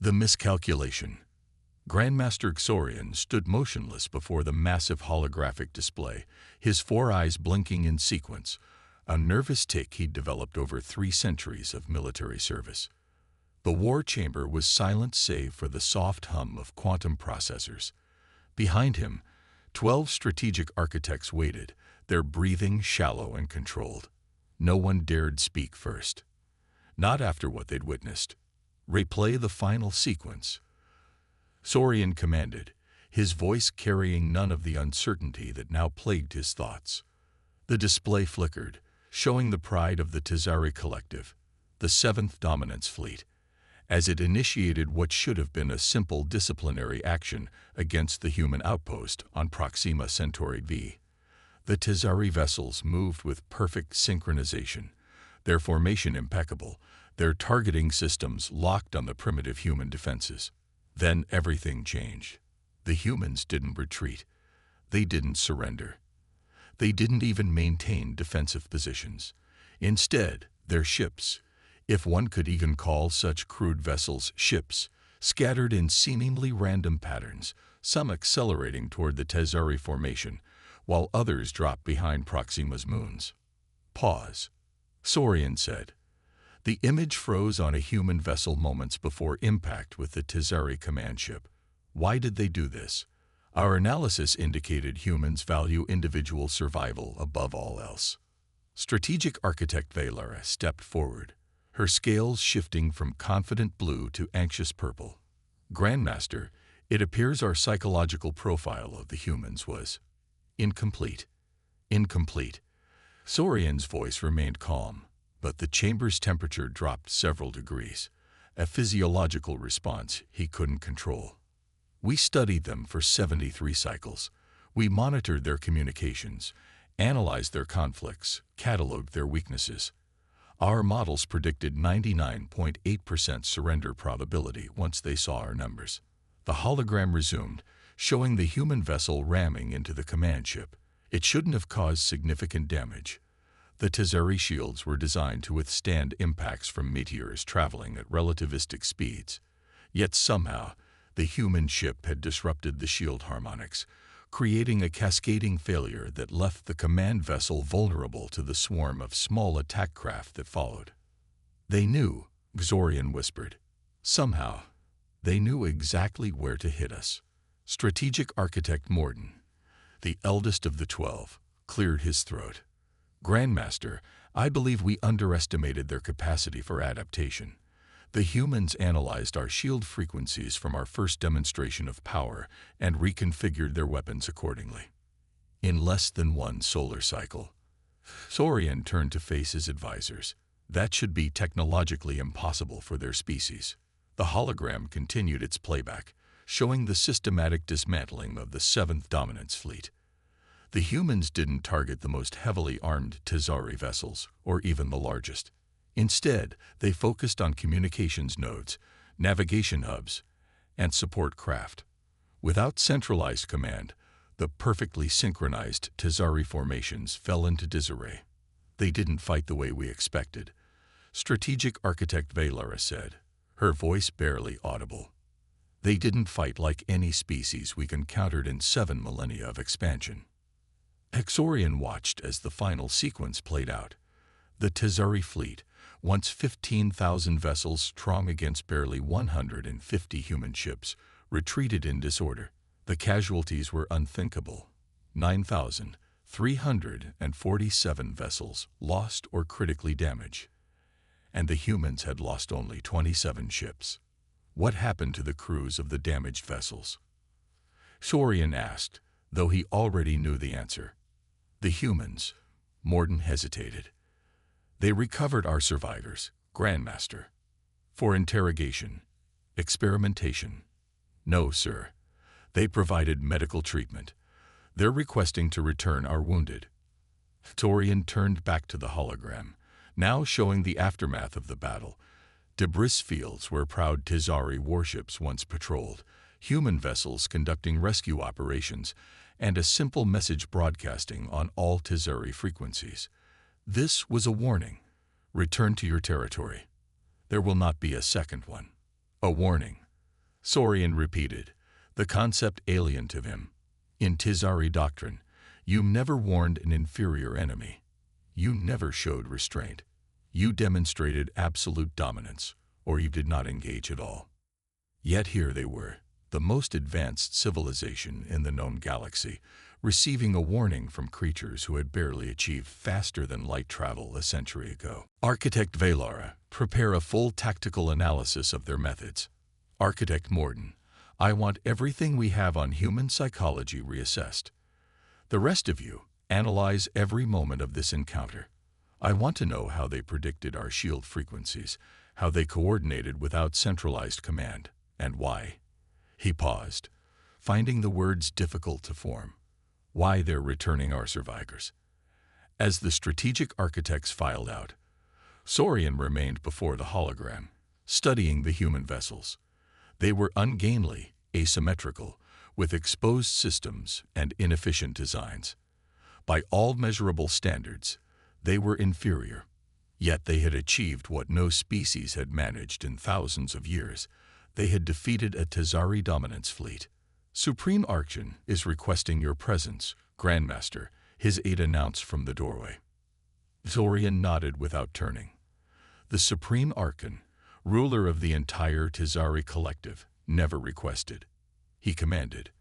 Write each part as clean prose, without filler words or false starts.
The miscalculation. Grandmaster Xorian stood motionless before the massive holographic display, his four eyes blinking in sequence, a nervous tic he'd developed over 3 centuries of military service. The war chamber was silent save for the soft hum of quantum processors. Behind him, 12 strategic architects waited, their breathing shallow and controlled. No one dared speak first. Not after what they'd witnessed. Replay the final sequence. Xorian commanded, his voice carrying none of the uncertainty that now plagued his thoughts. The display flickered, showing the pride of the Tazari Collective, the 7th Dominance Fleet, as it initiated what should have been a simple disciplinary action against the human outpost on Proxima Centauri V. The Tazari vessels moved with perfect synchronization, their formation impeccable, their targeting systems locked on the primitive human defenses. Then everything changed. The humans didn't retreat. They didn't surrender. They didn't even maintain defensive positions. Instead, their ships, if one could even call such crude vessels ships, scattered in seemingly random patterns, some accelerating toward the Tazari formation, while others dropped behind Proxima's moons. Pause. Xorian said. The image froze on a human vessel moments before impact with the Tazari command ship. Why did they do this? Our analysis indicated humans value individual survival above all else. Strategic Architect Valara stepped forward, her scales shifting from confident blue to anxious purple. Grandmaster, it appears our psychological profile of the humans was incomplete. Incomplete. Xorian's voice remained calm, but the chamber's temperature dropped several degrees, a physiological response he couldn't control. We studied them for 73 cycles. We monitored their communications, analyzed their conflicts, cataloged their weaknesses. Our models predicted 99.8% surrender probability once they saw our numbers. The hologram resumed, showing the human vessel ramming into the command ship. It shouldn't have caused significant damage. The Tazari shields were designed to withstand impacts from meteors traveling at relativistic speeds. Yet somehow, the human ship had disrupted the shield harmonics, creating a cascading failure that left the command vessel vulnerable to the swarm of small attack craft that followed. They knew, Xorian whispered. Somehow, they knew exactly where to hit us. Strategic Architect Morden, the eldest of the 12, cleared his throat. Grandmaster, I believe we underestimated their capacity for adaptation. The humans analyzed our shield frequencies from our first demonstration of power and reconfigured their weapons accordingly. In less than 1 solar cycle. Xorian turned to face his advisors. That should be technologically impossible for their species. The hologram continued its playback, showing the systematic dismantling of the 7th Dominance Fleet. The humans didn't target the most heavily armed Tazari vessels, or even the largest. Instead, they focused on communications nodes, navigation hubs, and support craft. Without centralized command, the perfectly synchronized Tazari formations fell into disarray. They didn't fight the way we expected, Strategic Architect Valara said, her voice barely audible. They didn't fight like any species we encountered in 7 millennia of expansion. Xorian watched as the final sequence played out. The Tazari fleet, once 15,000 vessels strong against barely 150 human ships, retreated in disorder. The casualties were unthinkable. 9,347 vessels lost or critically damaged. And the humans had lost only 27 ships. What happened to the crews of the damaged vessels? Xorian asked, though he already knew the answer. The humans. Morden hesitated. They recovered our survivors, Grandmaster. For interrogation. Experimentation. No, sir. They provided medical treatment. They're requesting to return our wounded. Xorian turned back to the hologram, now showing the aftermath of the battle. Debris fields where proud Tazari warships once patrolled, human vessels conducting rescue operations, and a simple message broadcasting on all Tazari frequencies. This was a warning. Return to your territory. There will not be a second one. A warning. Saurian repeated, the concept alien to him. In Tizari doctrine, you never warned an inferior enemy. You never showed restraint. You demonstrated absolute dominance, or you did not engage at all. Yet here they were, the most advanced civilization in the known galaxy, receiving a warning from creatures who had barely achieved faster-than-light travel a century ago. Architect Velara, prepare a full tactical analysis of their methods. Architect Morden, I want everything we have on human psychology reassessed. The rest of you, analyze every moment of this encounter. I want to know how they predicted our shield frequencies, how they coordinated without centralized command, and why. He paused, finding the words difficult to form. Why they're returning our survivors. As the strategic architects filed out, Saurian remained before the hologram, studying the human vessels. They were ungainly, asymmetrical, with exposed systems and inefficient designs. By all measurable standards, they were inferior. Yet they had achieved what no species had managed in thousands of years. They had defeated a Tizari dominance fleet. Supreme Archon is requesting your presence, Grandmaster, his aide announced from the doorway. Saurian nodded without turning. The Supreme Archon, ruler of the entire Tizari collective, never requested. He commanded.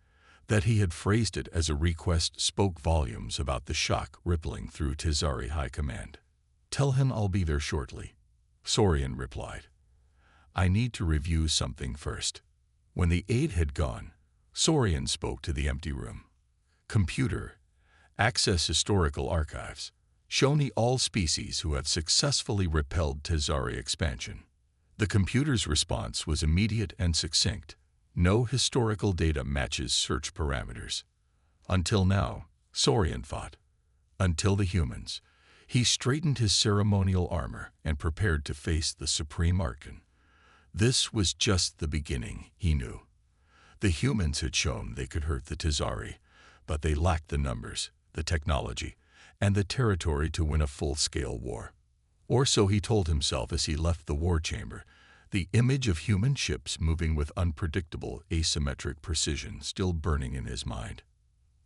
That he had phrased it as a request spoke volumes about the shock rippling through Tizari High Command. Tell him I'll be there shortly, Saurian replied. I need to review something first. When the aide had gone, Saurian spoke to the empty room. Computer, access historical archives. Show me all species who have successfully repelled Tizari expansion. The computer's response was immediate and succinct. No historical data matches search parameters. Until now, Saurian thought. Until the humans. He straightened his ceremonial armor and prepared to face the Supreme Archon. This was just the beginning, he knew. The humans had shown they could hurt the Tizari, but they lacked the numbers, the technology, and the territory to win a full-scale war. Or so he told himself as he left the war chamber, the image of human ships moving with unpredictable asymmetric precision still burning in his mind.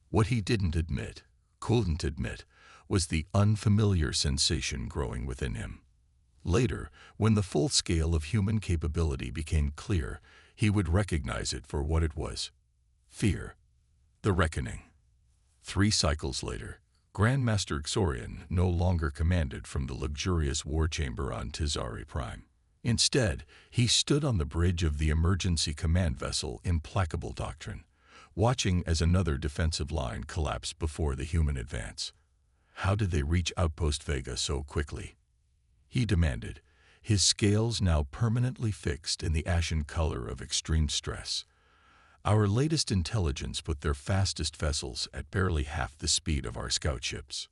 What he couldn't admit, was the unfamiliar sensation growing within him. Later, when the full scale of human capability became clear, he would recognize it for what it was. Fear. The reckoning. 3 cycles later, Grandmaster Xorian no longer commanded from the luxurious war chamber on Tizari Prime. Instead, he stood on the bridge of the emergency command vessel Implacable Doctrine, watching as another defensive line collapsed before the human advance. How did they reach Outpost Vega so quickly? He demanded, his scales now permanently fixed in the ashen color of extreme stress. Our latest intelligence put their fastest vessels at barely half the speed of our scout ships.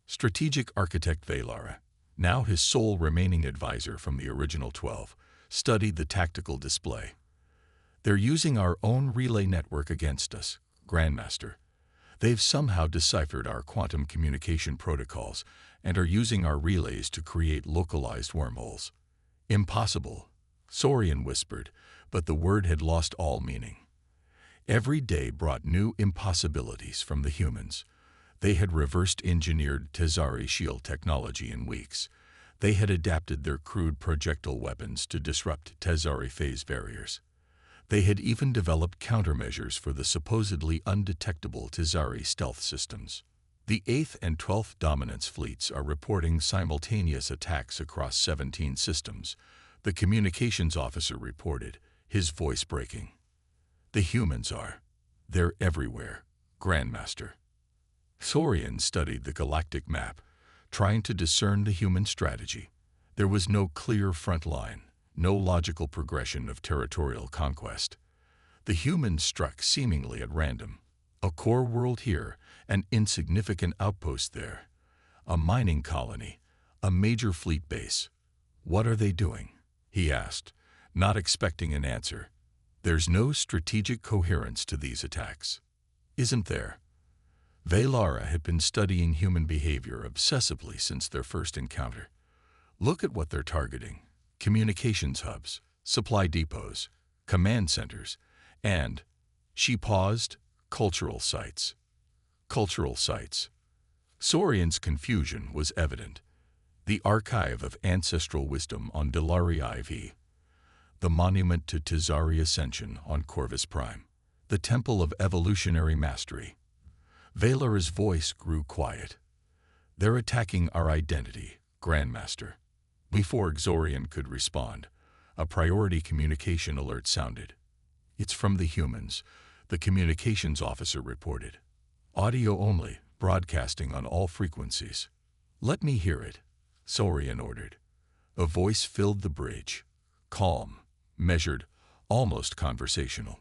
Strategic Architect Velara, now his sole remaining advisor from the original 12, studied the tactical display. They're using our own relay network against us, Grandmaster. They've somehow deciphered our quantum communication protocols and are using our relays to create localized wormholes. Impossible, Saurian whispered, but the word had lost all meaning. Every day brought new impossibilities from the humans. They had reversed-engineered Tizari shield technology in weeks. They had adapted their crude projectile weapons to disrupt Tizari phase barriers. They had even developed countermeasures for the supposedly undetectable Tizari stealth systems. The 8th and 12th Dominance fleets are reporting simultaneous attacks across 17 systems, the communications officer reported, his voice breaking. The humans are. They're everywhere, Grandmaster. Saurian studied the galactic map, trying to discern the human strategy. There was no clear front line, no logical progression of territorial conquest. The humans struck seemingly at random. A core world here, an insignificant outpost there. A mining colony, a major fleet base. What are they doing? He asked, not expecting an answer. There's no strategic coherence to these attacks. Isn't there? Velara had been studying human behavior obsessively since their first encounter. Look at what they're targeting. Communications hubs, supply depots, command centers, and, she paused, cultural sites. Cultural sites. Saurian's confusion was evident. The archive of ancestral wisdom on Delari IV, the monument to Tizari Ascension on Corvus Prime, the temple of evolutionary mastery. Valera's voice grew quiet. They're attacking our identity, Grandmaster. Before Xorian could respond, a priority communication alert sounded. It's from the humans, the communications officer reported. Audio only, broadcasting on all frequencies. Let me hear it, Xorian ordered. A voice filled the bridge. Calm, measured, almost conversational.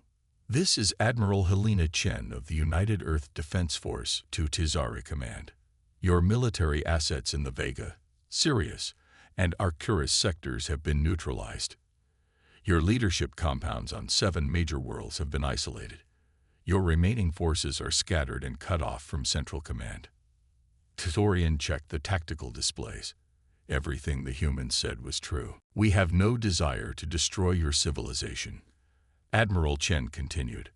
This is Admiral Helena Chen of the United Earth Defense Force to Tizari Command. Your military assets in the Vega, Sirius, and Arcturus sectors have been neutralized. Your leadership compounds on 7 major worlds have been isolated. Your remaining forces are scattered and cut off from Central Command. Tizorian checked the tactical displays. Everything the humans said was true. We have no desire to destroy your civilization. Admiral Chen continued.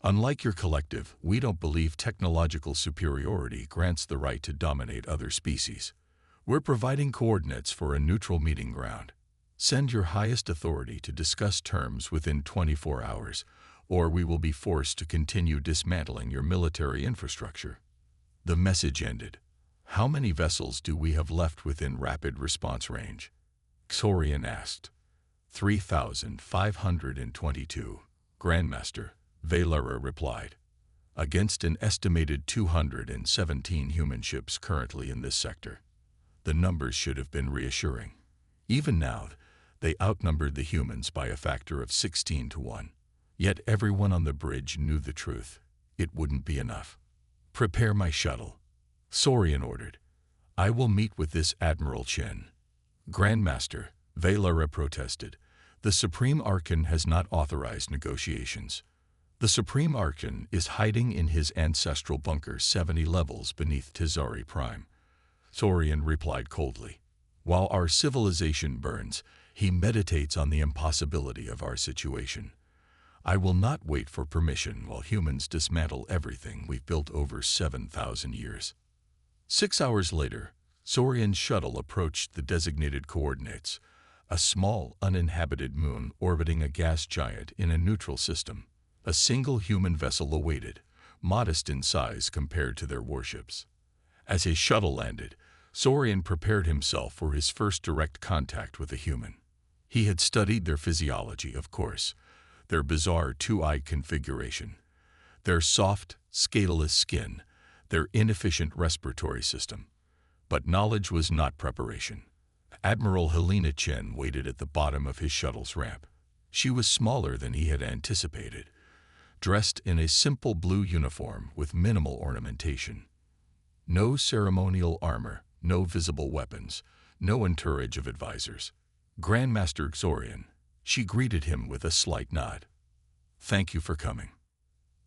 Unlike your collective, we don't believe technological superiority grants the right to dominate other species. We're providing coordinates for a neutral meeting ground. Send your highest authority to discuss terms within 24 hours, or we will be forced to continue dismantling your military infrastructure. The message ended. How many vessels do we have left within rapid response range? Xorian asked. 3,522, Grandmaster, Valera replied. Against an estimated 217 human ships currently in this sector. The numbers should have been reassuring. Even now, they outnumbered the humans by a factor of 16 to 1. Yet everyone on the bridge knew the truth. It wouldn't be enough. Prepare my shuttle, Xorian ordered. I will meet with this Admiral Chen. Grandmaster, Valera protested. The Supreme Archon has not authorized negotiations. The Supreme Archon is hiding in his ancestral bunker 70 levels beneath Tizari Prime. Xorian replied coldly. While our civilization burns, he meditates on the impossibility of our situation. I will not wait for permission while humans dismantle everything we've built over 7,000 years. 6 hours later, Xorian's shuttle approached the designated coordinates, a small, uninhabited moon orbiting a gas giant in a neutral system. A single human vessel awaited, modest in size compared to their warships. As his shuttle landed, Xorian prepared himself for his first direct contact with a human. He had studied their physiology, of course, their bizarre two-eye configuration, their soft, scaleless skin, their inefficient respiratory system. But knowledge was not preparation. Admiral Helena Chen waited at the bottom of his shuttle's ramp. She was smaller than he had anticipated, dressed in a simple blue uniform with minimal ornamentation. No ceremonial armor, no visible weapons, no entourage of advisors. Grandmaster Xorian. She greeted him with a slight nod. Thank you for coming.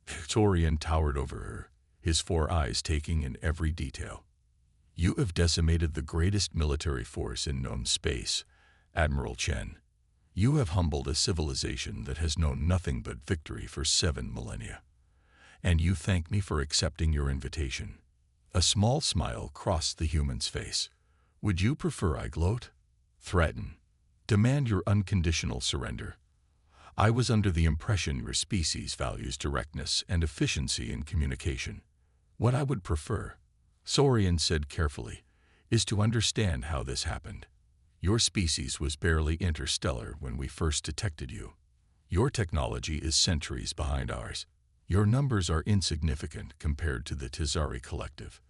Xorian towered over her, his 4 eyes taking in every detail. You have decimated the greatest military force in known space, Admiral Chen. You have humbled a civilization that has known nothing but victory for 7 millennia. And you thank me for accepting your invitation. A small smile crossed the human's face. Would you prefer I gloat? Threaten? Demand your unconditional surrender? I was under the impression your species values directness and efficiency in communication. What I would prefer, Xorian said carefully, is to understand how this happened. Your species was barely interstellar when we first detected you. Your technology is centuries behind ours. Your numbers are insignificant compared to the Tizari collective.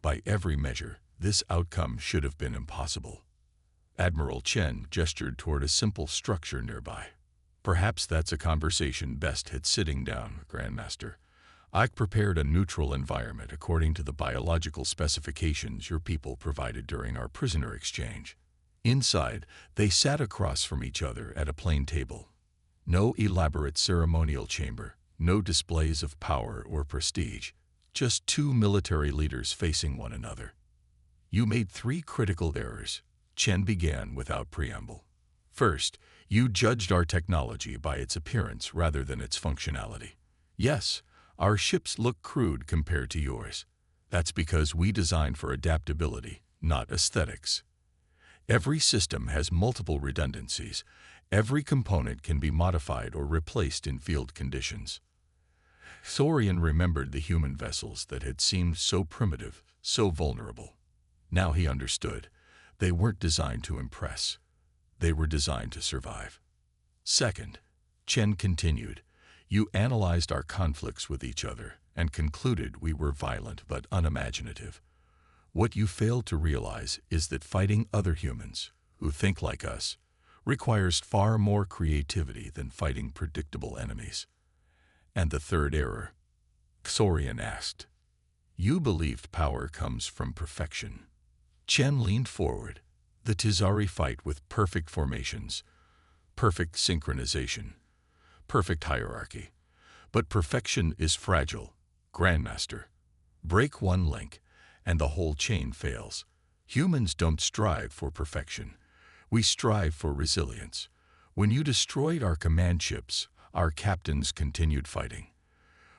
By every measure, this outcome should have been impossible. Admiral Chen gestured toward a simple structure nearby. Perhaps that's a conversation best had sitting down, Grandmaster. I prepared a neutral environment according to the biological specifications your people provided during our prisoner exchange. Inside, they sat across from each other at a plain table. No elaborate ceremonial chamber, no displays of power or prestige, just 2 military leaders facing one another. You made 3 critical errors, Chen began without preamble. First, You judged our technology by its appearance rather than its functionality. Yes, our ships look crude compared to yours. That's because we designed for adaptability, not aesthetics. Every system has multiple redundancies. Every component can be modified or replaced in field conditions. Thorian remembered the human vessels that had seemed so primitive, so vulnerable. Now he understood. They weren't designed to impress. They were designed to survive. Second, Chen continued, you analyzed our conflicts with each other and concluded we were violent but unimaginative. What you failed to realize is that fighting other humans, who think like us, requires far more creativity than fighting predictable enemies. And the third error, Xorian asked. You believed power comes from perfection. Chen leaned forward. The Tizari fight with perfect formations, perfect synchronization, perfect hierarchy. But perfection is fragile, Grandmaster. Break one link, and the whole chain fails. Humans don't strive for perfection. We strive for resilience. When you destroyed our command ships, our captains continued fighting.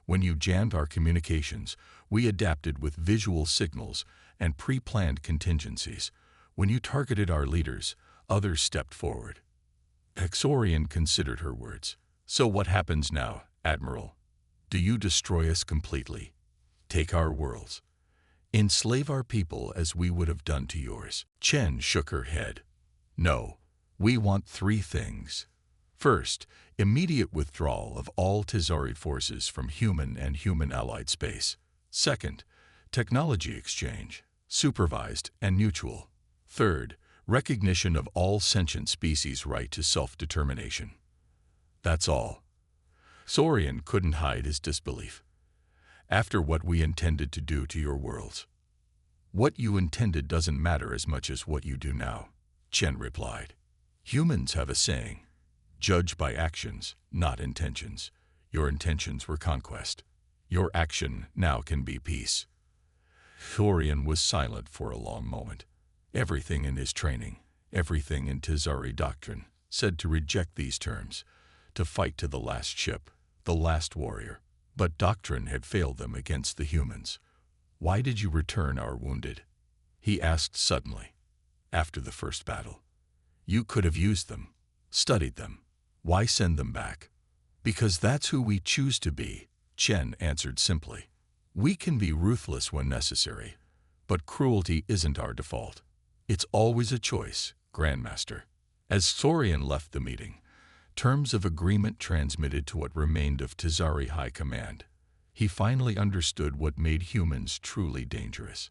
When you jammed our communications, we adapted with visual signals and pre-planned contingencies. When you targeted our leaders, others stepped forward. Xorian considered her words. So what happens now, Admiral? Do you destroy us completely? Take our worlds? Enslave our people as we would have done to yours? Chen shook her head. No, we want three things. First, immediate withdrawal of all Tizari forces from human and human-allied space. Second, technology exchange, supervised and mutual. Third, recognition of all sentient species' right to self-determination. That's all. Xorian couldn't hide his disbelief. After what we intended to do to your worlds. What you intended doesn't matter as much as what you do now, Chen replied. Humans have a saying, judge by actions, not intentions. Your intentions were conquest. Your action now can be peace. Xorian was silent for a long moment. Everything in his training, everything in Tizari doctrine, said to reject these terms, to fight to the last ship, the last warrior. But doctrine had failed them against the humans. Why did you return our wounded? He asked suddenly. After the first battle. You could have used them, studied them. Why send them back? Because that's who we choose to be, Chen answered simply. We can be ruthless when necessary, but cruelty isn't our default. It's always a choice, Grandmaster. As Xorian left the meeting, terms of agreement transmitted to what remained of Tizari High Command. He finally understood what made humans truly dangerous.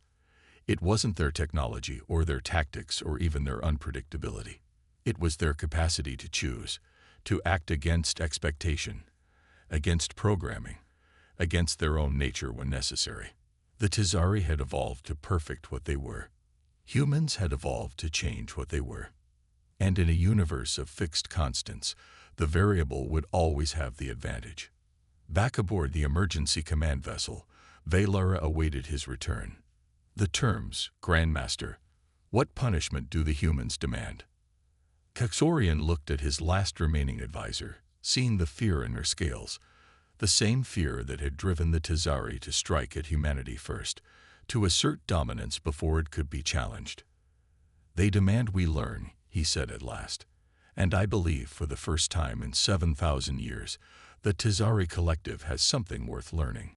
It wasn't their technology or their tactics or even their unpredictability. It was their capacity to choose, to act against expectation, against programming, against their own nature when necessary. The Tizari had evolved to perfect what they were. Humans had evolved to change what they were. And in a universe of fixed constants, the variable would always have the advantage. Back aboard the emergency command vessel, Valara awaited his return. The terms, Grandmaster. What punishment do the humans demand? Xorian looked at his last remaining advisor, seeing the fear in her scales, the same fear that had driven the Tizari to strike at humanity first, to assert dominance before it could be challenged. They demand we learn, he said at last. And I believe for the first time in 7,000 years, the Tizari Collective has something worth learning.